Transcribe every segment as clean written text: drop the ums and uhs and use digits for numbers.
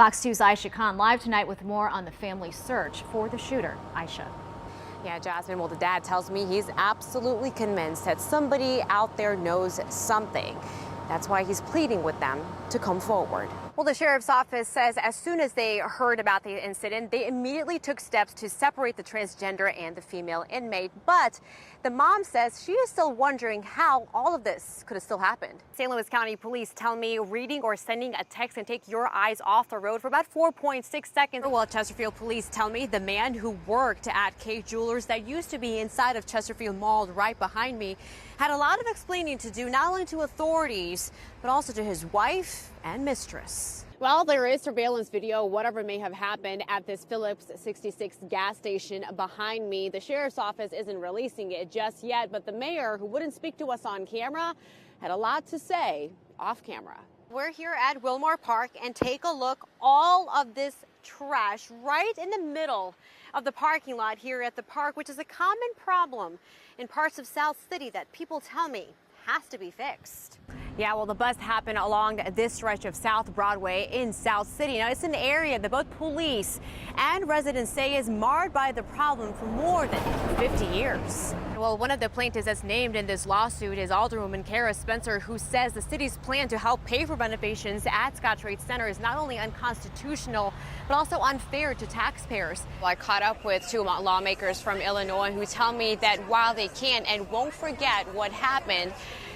Fox 2's Ayesha live tonight with more on the family's search for the shooter. Ayesha. Yeah, Jasmine, well, the dad tells me he's absolutely convinced that somebody out there knows something. That's why he's pleading with them to come forward. Well, the sheriff's office says as soon as they heard about the incident, they immediately took steps to separate the transgender and the female inmate. But the mom says she is still wondering how all of this could have still happened. St. Louis County Police tell me reading or sending a text can take your eyes off the road for about 4.6 seconds. Well, Chesterfield Police tell me the man who worked at K Jewelers that used to be inside of Chesterfield Mall right behind me had a lot of explaining to do, not only to authorities, but also to his wife and mistress. Well, there is surveillance video, whatever may have happened at this Phillips 66 gas station behind me. The sheriff's office isn't releasing it just yet, but the mayor, who wouldn't speak to us on camera, had a lot to say off camera. We're here at Wilmore Park, and take a look. All of this trash right in the middle of the parking lot here at the park, which is a common problem in parts of South City that people tell me has to be fixed. Yeah, well, the bust happened along this stretch of South Broadway in South City. Now, it's an area that both police and residents say is marred by the problem for more than 50 years. Well, one of the plaintiffs that's named in this lawsuit is Alderwoman Kara Spencer, who says the city's plan to help pay for renovations at Scottrade Center is not only unconstitutional, but also unfair to taxpayers. Well, I caught up with two lawmakers from Illinois who tell me that while they can't and won't forget what happened,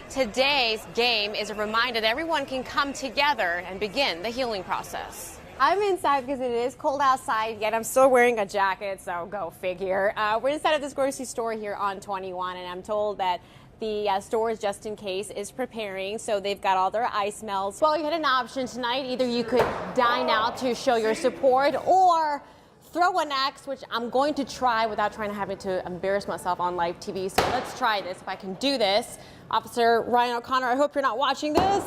today's game is a reminder that everyone can come together and begin the healing process. I'm inside because it is cold outside, yet I'm still wearing a jacket, so go figure. We're inside of this grocery store here on 21, and I'm told that the stores Just In Case is preparing, so they've got all their ice melts. Well, you had an option tonight. Either you could dine out to show your support, or throw an axe, which I'm going to try without trying to having to embarrass myself on live TV. So let's try this, if I can do this. Officer Ryan O'Connor, I hope you're not watching this.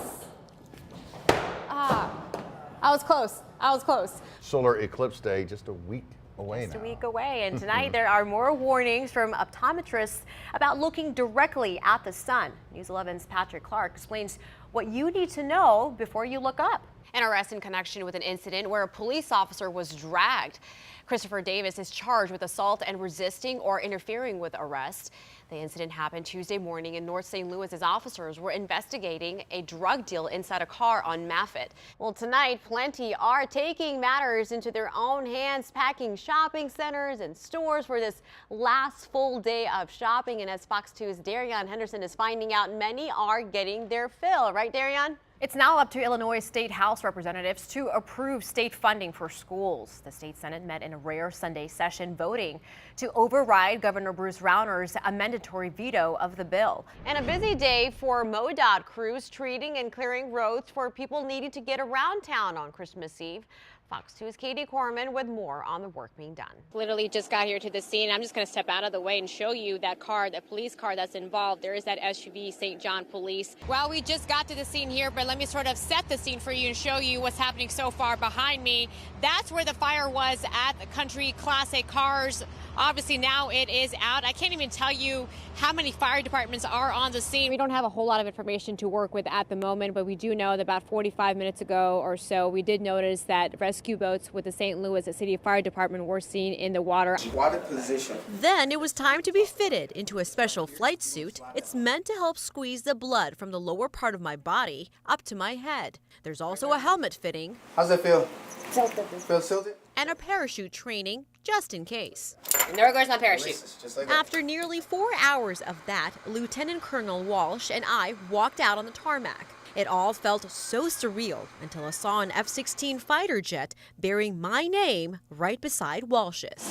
I was close. I was close. Solar eclipse day just a week away now. Just a week away, and tonight there are more warnings from optometrists about looking directly at the sun. News 11's Patrick Clark explains what you need to know before you look up. An arrest in connection with an incident where a police officer was dragged. Christopher Davis is charged with assault and resisting or interfering with arrest. The incident happened Tuesday morning in North St. Louis as officers were investigating a drug deal inside a car on Maffitt. Well, tonight, plenty are taking matters into their own hands, packing shopping centers and stores for this last full day of shopping. And as Fox 2's Darian Henderson is finding out, many are getting their fill. Right, Darian? It's now up to Illinois State House representatives to approve state funding for schools. The state Senate met in a rare Sunday session voting to override Governor Bruce Rauner's mandatory veto of the bill. And a busy day for MoDOT crews treating and clearing roads for people needing to get around town on Christmas Eve. Fox 2's Katie Corman with more on the work being done. Literally just got here to the scene. I'm just going to step out of the way and show you that car, that police car that's involved. There is that SUV, St. John Police. Well, we just got to the scene here, but let me sort of set the scene for you and show you what's happening so far behind me. That's where the fire was at the Country Classic Cars. Obviously now it is out. I can't even tell you how many fire departments are on the scene. We don't have a whole lot of information to work with at the moment, but we do know that about 45 minutes ago or so, we did notice that rescue boats with the St. Louis City Fire Department were seen in the water. Water position. Then it was time to be fitted into a special flight suit. It's meant to help squeeze the blood from the lower part of my body up to my head. There's also a helmet fitting. How's that feel? Tilted. Feel tilted? And a parachute training just in case. And there goes my parachute. Just like that. After nearly 4 hours of that, Lieutenant Colonel Walsh and I walked out on the tarmac. It all felt so surreal until I saw an F-16 fighter jet bearing my name right beside Walsh's.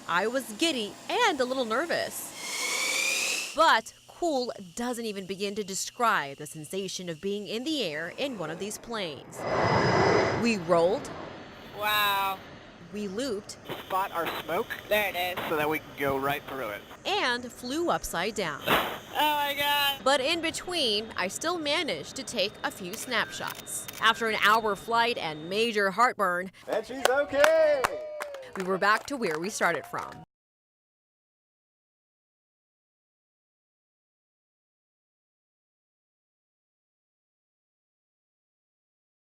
I was giddy and a little nervous. But cool doesn't even begin to describe the sensation of being in the air in one of these planes. We rolled. Wow. We looped. Spot our smoke. There it is. So that we can go right through it. And flew upside down. Oh my God. But in between, I still managed to take a few snapshots. After an hour flight and major heartburn, And she's okay. we were back to where we started from.